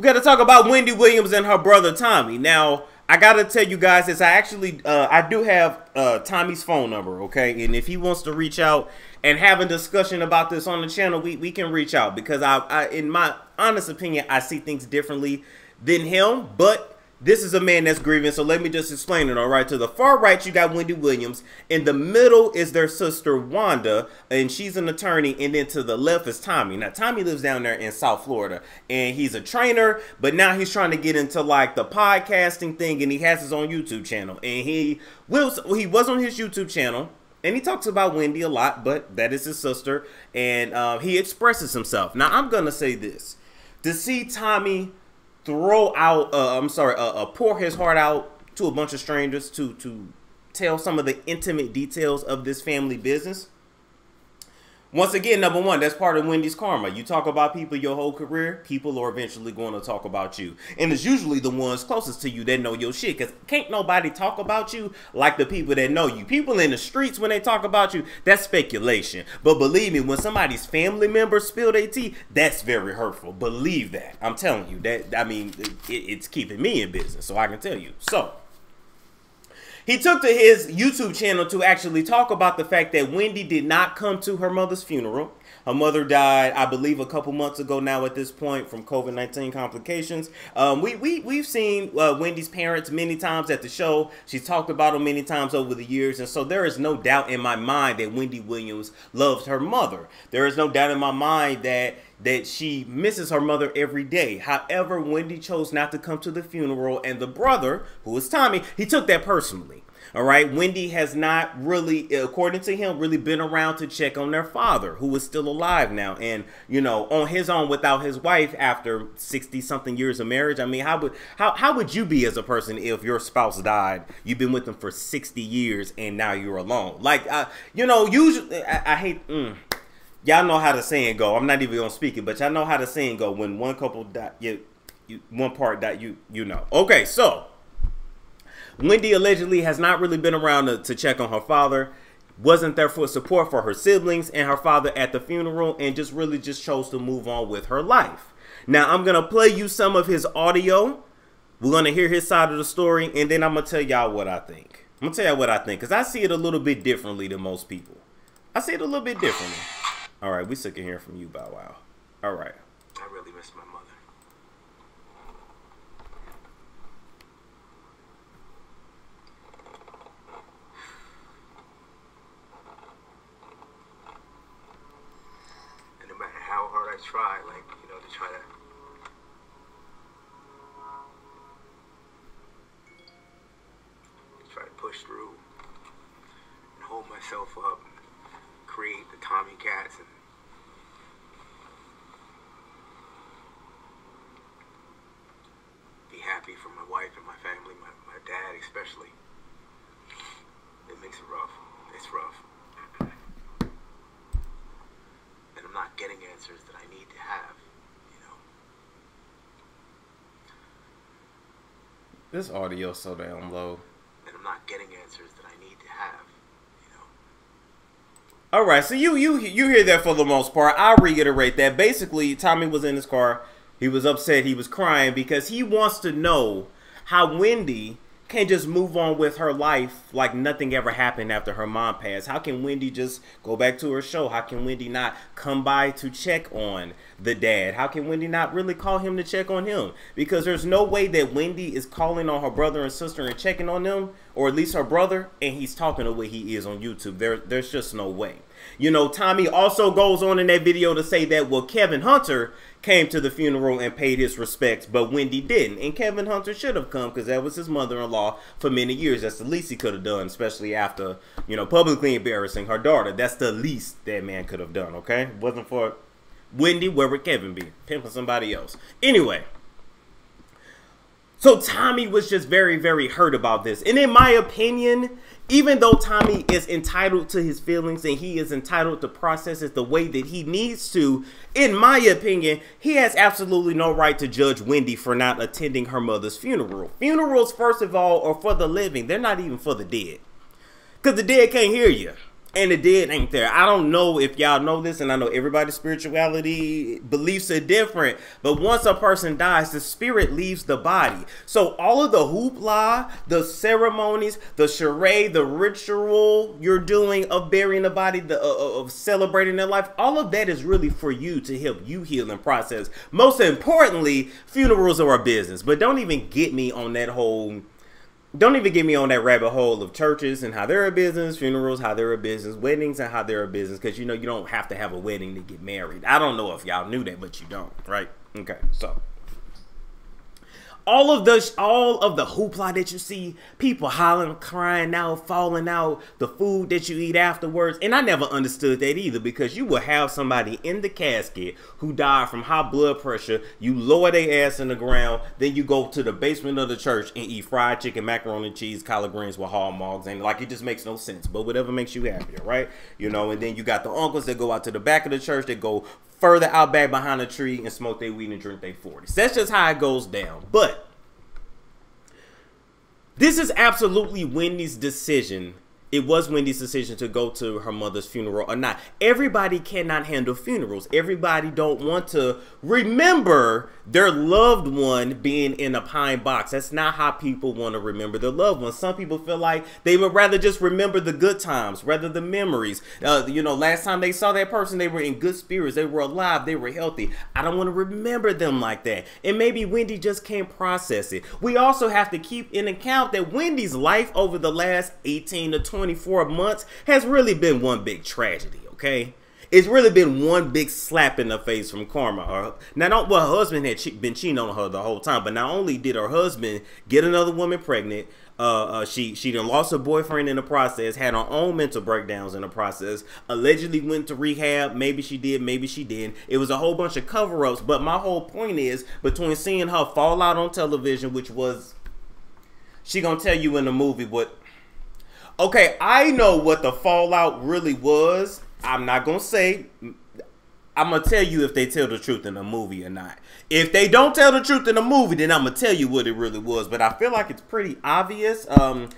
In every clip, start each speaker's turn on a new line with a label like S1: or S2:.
S1: got to talk about Wendy Williams and her brother Tommy. Now, I got to tell you guys this. I do have Tommy's phone number, okay? And if he wants to reach out and have a discussion about this on the channel, we can reach out. Because I, in my honest opinion, I see things differently than him. But this is a man that's grieving, so let me just explain it, all right? To the far right, you got Wendy Williams. In the middle is their sister, Wanda, and she's an attorney. And then to the left is Tommy. Now, Tommy lives down there in South Florida, and he's a trainer, but now he's trying to get into, like, the podcasting thing, and he has his own YouTube channel. And he was on his YouTube channel, and he talks about Wendy a lot, but that is his sister, and he expresses himself. Now, I'm going to say this. To see Tommy throw out, pour his heart out to a bunch of strangers to tell some of the intimate details of this family business. Once again, number one, that's part of Wendy's karma. You talk about people your whole career, people are eventually going to talk about you. And it's usually the ones closest to you that know your shit. Because can't nobody talk about you like the people that know you. People in the streets, when they talk about you, that's speculation. But believe me, when somebody's family members spill their tea, that's very hurtful. Believe that. I'm telling you. That. I mean, it's keeping me in business, so I can tell you. So he took to his YouTube channel to actually talk about the fact that Wendy did not come to her mother's funeral. Her mother died, I believe, a couple months ago now at this point from COVID-19 complications. We've seen Wendy's parents many times at the show. She's talked about them many times over the years. And so there is no doubt in my mind that Wendy Williams loves her mother. There is no doubt in my mind that she misses her mother every day. However, Wendy chose not to come to the funeral, and the brother, who is Tommy, he took that personally. All right, Wendy has not really, according to him, really been around to check on their father, who is still alive now, and you know, on his own without his wife after 60-something years of marriage. I mean, how would you be as a person if your spouse died? You've been with them for 60 years, and now you're alone. Like, you know, usually I hate. Y'all know how the saying go. I'm not even gonna speak it, but y'all know how the saying go. When one couple die, one part die, you know. Okay, so Wendy allegedly has not really been around to check on her father, wasn't there for support for her siblings and her father at the funeral, and just chose to move on with her life. Now, I'm going to play you some of his audio. We're going to hear his side of the story, and then I'm going to tell y'all what I think. I'm going to tell y'all what I think, because I see it a little bit differently than most people. I see it a little bit differently. All right, we sick of hearing from you, Bow Wow. All right.
S2: I really miss my mother. I try, like, you know, to try to push through and hold myself up and create the Tommy Cats and be happy for my wife and my family, my dad especially. It makes it rough. It's rough. And I'm not getting answers that I need to have, you know.
S1: This audio is so damn low.
S2: And I'm not getting answers that I need to have, you know.
S1: All right, so you hear that for the most part. I'll reiterate that. Basically, Tommy was in his car. He was upset. He was crying because he wants to know how Wendy can't just move on with her life like nothing ever happened after her mom passed. How can Wendy just go back to her show? How can Wendy not come by to check on the dad? How can Wendy not really call him to check on him? Because there's no way that Wendy is calling on her brother and sister and checking on them, or at least her brother, and he's talking the way he is on YouTube. There's just no way. You know, Tommy also goes on in that video to say that, well, Kevin Hunter came to the funeral and paid his respects, but Wendy didn't. And Kevin Hunter should have come because that was his mother-in-law for many years. That's the least he could have done, especially after, you know, publicly embarrassing her daughter. That's the least that man could have done, okay? Wasn't for Wendy, where would Kevin be? Pimping somebody else. Anyway. So Tommy was just very, very hurt about this. And in my opinion, even though Tommy is entitled to his feelings and he is entitled to process it the way that he needs to, in my opinion, he has absolutely no right to judge Wendy for not attending her mother's funeral. Funerals, first of all, are for the living. They're not even for the dead. Because the dead can't hear you. And the dead ain't there. I don't know if y'all know this, and I know everybody's spirituality beliefs are different, but once a person dies, the spirit leaves the body. So all of the hoopla, the ceremonies, the charade, the ritual you're doing of burying the body, of celebrating their life, all of that is really for you to help you heal and process. Most importantly, funerals are a business, but don't even get me on that whole... Don't even get me on that rabbit hole of churches and how they're a business, funerals, how they're a business, weddings and how they're a business. Because, you know, you don't have to have a wedding to get married. I don't know if y'all knew that, but you don't, right? Okay, so all of the hoopla that you see, people hollering, crying out, falling out, the food that you eat afterwards. And I never understood that either, because you will have somebody in the casket who died from high blood pressure. You lower their ass in the ground. Then you go to the basement of the church and eat fried chicken, macaroni and cheese, collard greens with hog mugs. And like, it just makes no sense. But whatever makes you happier, right? You know, and then you got the uncles that go out to the back of the church, that go further out back behind a tree and smoke their weed and drink their 40s. That's just how it goes down. But this is absolutely Wendy's decision. It was Wendy's decision to go to her mother's funeral or not. Everybody cannot handle funerals. Everybody don't want to remember their loved one being in a pine box. That's not how people want to remember their loved ones. Some people feel like they would rather just remember the good times, rather the memories. You know, last time they saw that person, they were in good spirits. They were alive. They were healthy. I don't want to remember them like that. And maybe Wendy just can't process it. We also have to keep in account that Wendy's life over the last 18 to 24 months has really been one big tragedy, okay? It's really been one big slap in the face from karma. Her husband had been cheating on her the whole time, but not only did her husband get another woman pregnant, she done lost her boyfriend in the process, had her own mental breakdowns in the process, allegedly went to rehab. Maybe she did, maybe she didn't. It was a whole bunch of cover-ups, but my whole point is, between seeing her fall out on television, which was, she gonna tell you in the movie what... Okay, I know what the fallout really was. I'm not going to say. I'm going to tell you if they tell the truth in the movie or not. If they don't tell the truth in the movie, then I'm going to tell you what it really was. But I feel like it's pretty obvious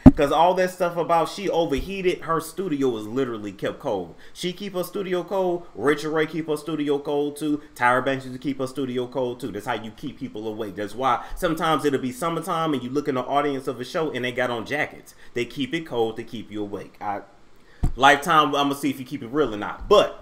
S1: because all that stuff about she overheated, her studio was literally kept cold. She keep her studio cold. Rachel Ray keep her studio cold too. Tyra Banks used to keep her studio cold too. That's how you keep people awake. That's why sometimes it'll be summertime and you look in the audience of a show and they got on jackets. They keep it cold to keep you awake. Lifetime, I'm going to see if you keep it real or not. But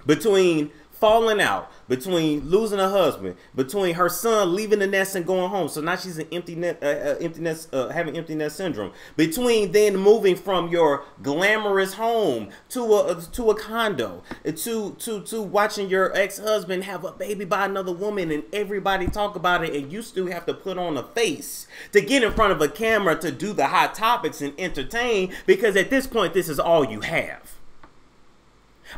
S1: between falling out, between losing her husband, between her son leaving the nest and going home, so now she's an having empty nest syndrome, between then moving from your glamorous home to a condo, to watching your ex-husband have a baby by another woman and everybody talk about it, and you still have to put on a face to get in front of a camera to do the hot topics and entertain, because at this point this is all you have.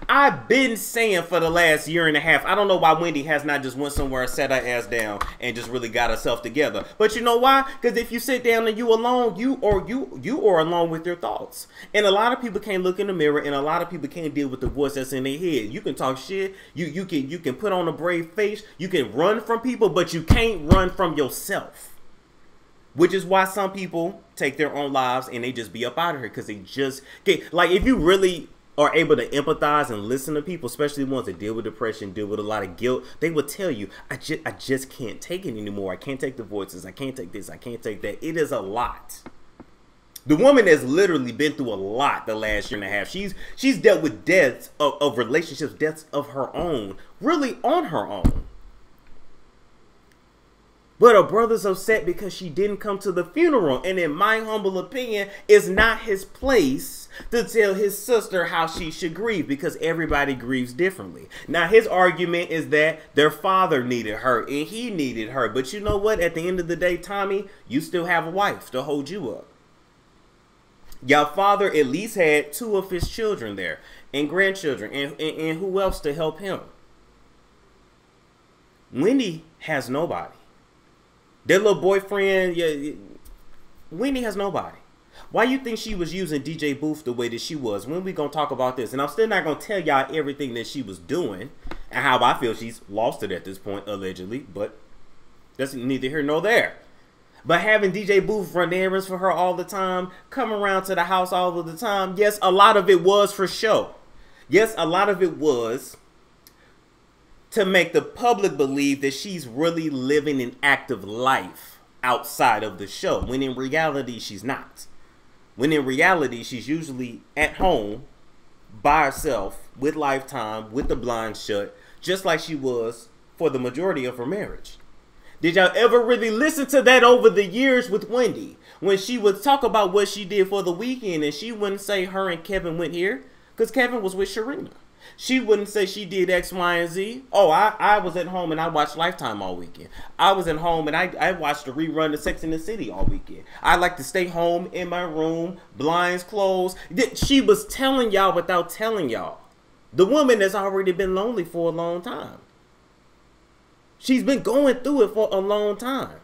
S1: I've been saying for the last year and a half, I don't know why Wendy has not just went somewhere, sat her ass down, and just really got herself together. But you know why? Because if you sit down and you alone, you are alone with your thoughts. And a lot of people can't look in the mirror, and a lot of people can't deal with the voice that's in their head. You can talk shit, you can put on a brave face, you can run from people, but you can't run from yourself. Which is why some people take their own lives and they just be up out of here, because they just get, like, if you really are able to empathize and listen to people, especially ones that deal with depression, deal with a lot of guilt, they will tell you, I just can't take it anymore. I can't take the voices. I can't take this. I can't take that. It is a lot. The woman has literally been through a lot the last year and a half. She's dealt with deaths of relationships, deaths of her own, really on her own. But her brother's upset because she didn't come to the funeral. And in my humble opinion, it's not his place to tell his sister how she should grieve, because everybody grieves differently. Now, his argument is that their father needed her and he needed her. But you know what? At the end of the day, Tommy, you still have a wife to hold you up. Your father at least had 2 of his children there and grandchildren, and who else to help him? Wendy has nobody. Their little boyfriend, yeah, Wendy has nobody. Why you think she was using DJ Booth the way that she was? When we gonna talk about this? And I'm still not gonna tell y'all everything that she was doing and how I feel she's lost it at this point, allegedly. But that's neither here nor there. But having DJ Booth run errands for her all the time, come around to the house all of the time, yes, a lot of it was for show. Yes, a lot of it was to make the public believe that she's really living an active life outside of the show, when in reality, she's not. When in reality, she's usually at home by herself with Lifetime, with the blinds shut, just like she was for the majority of her marriage. Did y'all ever really listen to that over the years with Wendy? When she would talk about what she did for the weekend, and she wouldn't say her and Kevin went here, because Kevin was with Sharina. She wouldn't say she did X, Y, and Z. Oh, I was at home and I watched Lifetime all weekend. I was at home and I watched the rerun of Sex and the City all weekend. I like to stay home in my room, blinds closed. She was telling y'all without telling y'all. The woman has already been lonely for a long time. She's been going through it for a long time.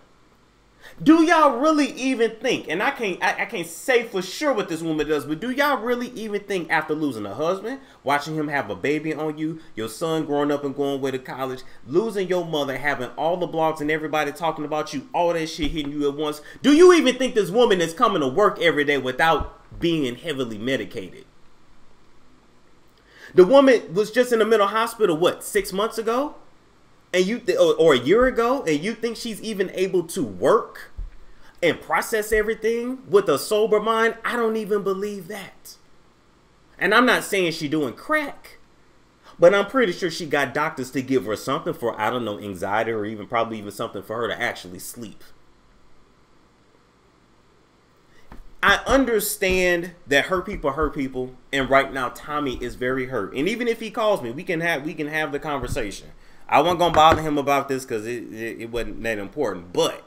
S1: Do y'all really even think, and I can't say for sure what this woman does, but do y'all really even think after losing a husband, watching him have a baby on you, your son growing up and going away to college, losing your mother, having all the blogs and everybody talking about you, all that shit hitting you at once, do you even think this woman is coming to work every day without being heavily medicated? The woman was just in the mental hospital, what, 6 months ago? And you or a year ago, and you think she's even able to work and process everything with a sober mind? I don't even believe that. And I'm not saying she's doing crack, but I'm pretty sure she got doctors to give her something for, I don't know, anxiety, or even probably even something for her to actually sleep. I understand that hurt people, and right now Tommy is very hurt. And even if he calls me, we can have the conversation. I wasn't going to bother him about this because it wasn't that important. But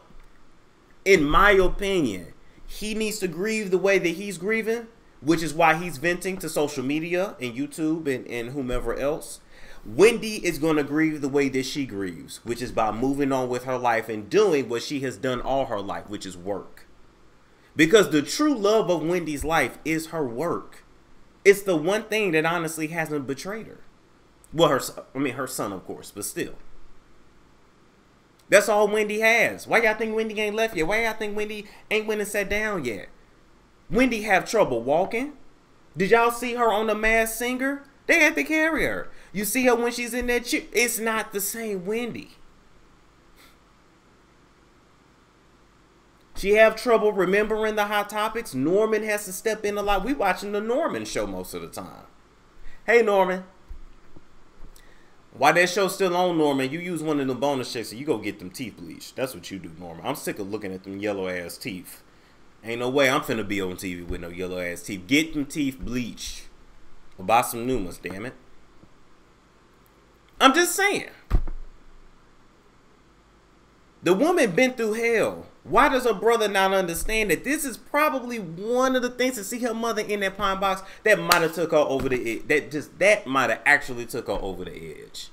S1: in my opinion, he needs to grieve the way that he's grieving, which is why he's venting to social media and YouTube and whomever else. Wendy is going to grieve the way that she grieves, which is by moving on with her life and doing what she has done all her life, which is work. Because the true love of Wendy's life is her work. It's the one thing that honestly hasn't betrayed her. Well, her son, of course, but still. That's all Wendy has. Why y'all think Wendy ain't left yet? Why y'all think Wendy ain't went and sat down yet? Wendy have trouble walking. Did y'all see her on The Masked Singer? They had to carry her. You see her when she's in that chair. It's not the same Wendy. She have trouble remembering the hot topics. Norman has to step in a lot. We watching the Norman show most of the time. Hey, Norman. Why that show's still on, Norman, you use one of them bonus checks and you go get them teeth bleached. That's what you do, Norman. I'm sick of looking at them yellow ass teeth. Ain't no way I'm finna be on TV with no yellow ass teeth. Get them teeth bleached. Or buy some new ones, damn it. I'm just saying. The woman been through hell. Why does her brother not understand that this is probably one of the things to see her mother in that pine box that might have took her over the edge? That might have actually took her over the edge.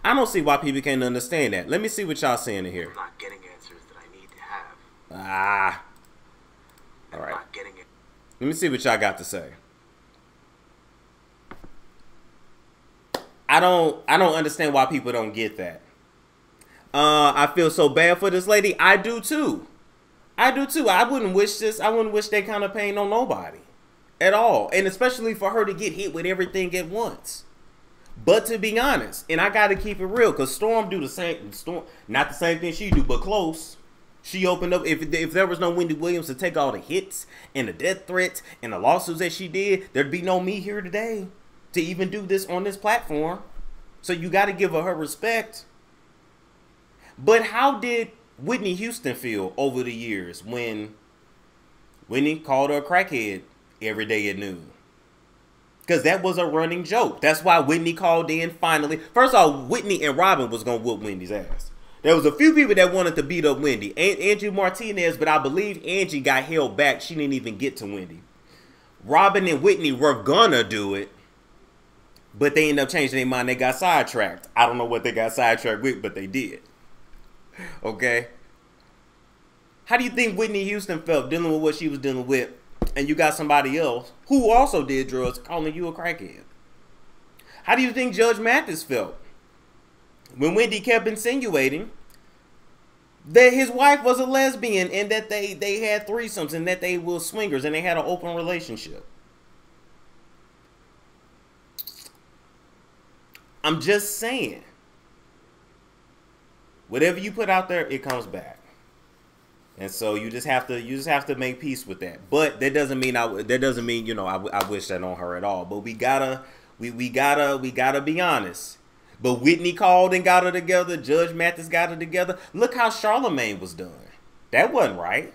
S1: I don't see why people can't understand that. Let me see what y'all saying in here.
S2: I'm not getting answers that I need to have.
S1: All right.
S2: I'm not getting it.
S1: Let me see what y'all got to say. I don't understand why people don't get that. I feel so bad for this lady. I do too. I wouldn't wish this. I wouldn't wish that kind of pain on nobody at all. And especially for her to get hit with everything at once. But to be honest, and I got to keep it real, because Storm do the same. Storm, not the same thing she do, but close. She opened up. If there was no Wendy Williams to take all the hits and the death threats and the lawsuits that she did, there'd be no me here today to even do this on this platform. So you got to give her respect. But how did Whitney Houston feel over the years when Whitney called her a crackhead every day at noon? Because that was a running joke. That's why Whitney called in finally. First of all, Whitney and Robin was going to whoop Wendy's ass. There was a few people that wanted to beat up Wendy. Angie Martinez, but I believe Angie got held back. She didn't even get to Wendy. Robin and Whitney were going to do it. But they ended up changing their mind. They got sidetracked. I don't know what they got sidetracked with, but they did. Okay. How do you think Whitney Houston felt dealing with what she was dealing with, and you got somebody else who also did drugs calling you a crackhead? How do you think Judge Mathis felt when Wendy kept insinuating that his wife was a lesbian and that they had threesomes and that they were swingers and they had an open relationship. I'm just saying. Whatever you put out there, it comes back. And so you just have to make peace with that. But that doesn't mean I wish that on her at all. But we gotta be honest. But Whitney called and got her together. Judge Mathis got her together. Look how Charlemagne was done. That wasn't right.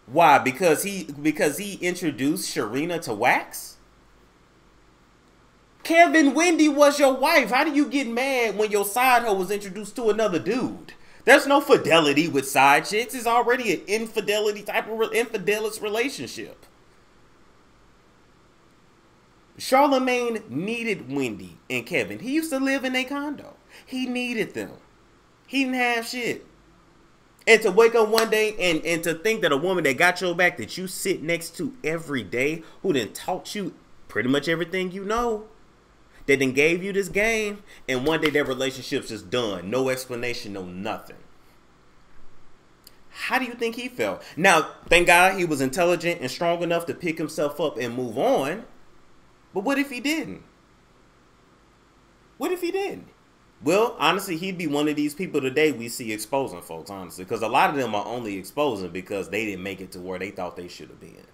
S1: Why? Because he introduced Sharina to wax? Kevin, Wendy was your wife. How do you get mad when your side hoe was introduced to another dude? There's no fidelity with side chicks. It's already an infidelity type of infidelist relationship. Charlemagne needed Wendy and Kevin. He used to live in a condo. He needed them. He didn't have shit. And to wake up one day and to think that a woman that got your back, that you sit next to every day, who then taught you pretty much everything you know, that then gave you this game, and one day their relationship's just done. No explanation, no nothing. How do you think he felt? Now, thank God he was intelligent and strong enough to pick himself up and move on. But what if he didn't? What if he didn't? Well, honestly, he'd be one of these people today we see exposing folks, honestly. Because a lot of them are only exposing because they didn't make it to where they thought they should have been.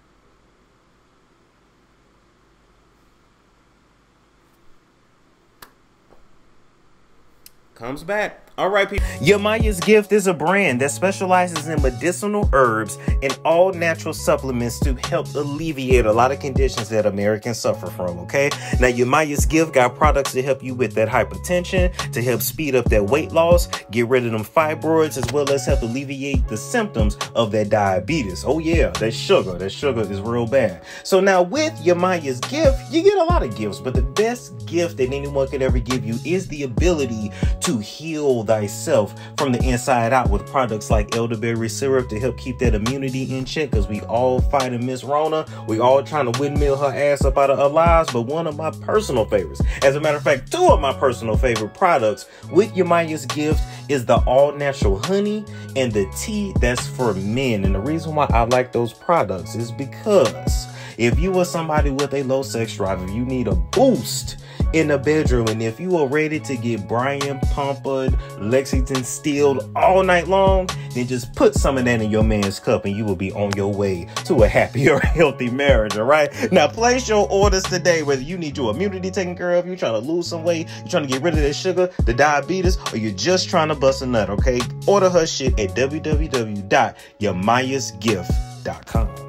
S1: Comes back. All right, people. Yamaya's Gift is a brand that specializes in medicinal herbs and all natural supplements to help alleviate a lot of conditions that Americans suffer from, okay? Now, Yamaya's Gift got products to help you with that hypertension, to help speed up that weight loss, get rid of them fibroids, as well as help alleviate the symptoms of that diabetes. Oh, yeah, that sugar is real bad. So now with Yamaya's Gift, you get a lot of gifts, but the best gift that anyone could ever give you is the ability to heal thyself from the inside out with products like elderberry syrup to help keep that immunity in check, because we all fighting Miss Rona. We all trying to windmill her ass up out of our lives. But one of my personal favorites, as a matter of fact, two of my personal favorite products with Yamaya's Gift is the all-natural honey and the tea that's for men. And the reason why I like those products is because if you are somebody with a low sex drive, if you need a boost in the bedroom, and if you are ready to get Brian Pumpered, Lexington Steeled all night long, then just put some of that in your man's cup and you will be on your way to a happier, healthy marriage, all right? Now, place your orders today, whether you need your immunity taken care of, you're trying to lose some weight, you're trying to get rid of that sugar, the diabetes, or you're just trying to bust a nut, okay? Order her shit at www.yamayasgift.com.